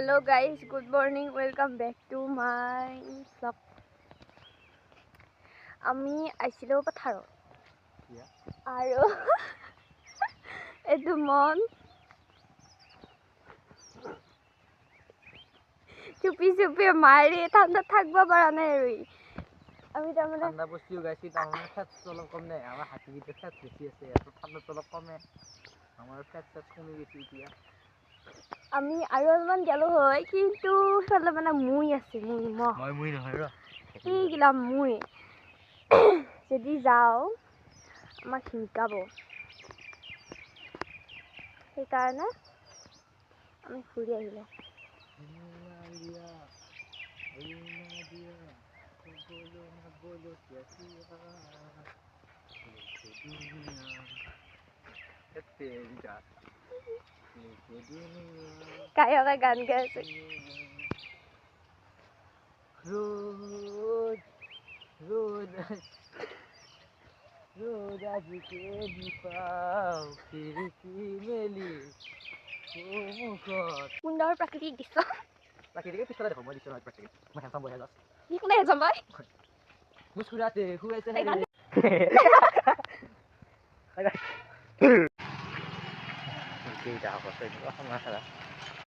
Hello guys, good morning. Welcome back to my vlog. আমি আইছিলো পথাৰত আৰু এইটো মন চুপি চুপি মাৰি ঠাণ্ডা থাকিব পৰা নাই আৰু আমি তাৰমানে ঠাণ্ডা বস্তু গাইছি তাৰমানে ফেট অলপ কম নাই আমাৰ হাতীকেইটা ফেট বেছি আছে ইয়াত ঠাণ্ডা অলপ কমে আমাৰ ফেট কমি গৈছে এতিয়া আমি আৰু অলপমান গেলো হয় কিন্তু সেইফালে মানে মুই আছে মুই নহয় ৰ এইগিলা মুই যদি যাওঁ আমাক শিকাব সেইকাৰণে আমি ঘূৰি আহিলোঁ গায়কে গান গাই আছে रोज आज के दीपाव खिड़की मेली সুন্দৰ প্ৰাকৃতিক দৃশ্য प्राकृतिक पिछला देखो मैं दृश्य प्राकृतिक मैं हैंडसम बॉय है बस কি কোনে হেঁচম বয় मुस्कुराते हुए चेहरे ओके जा बस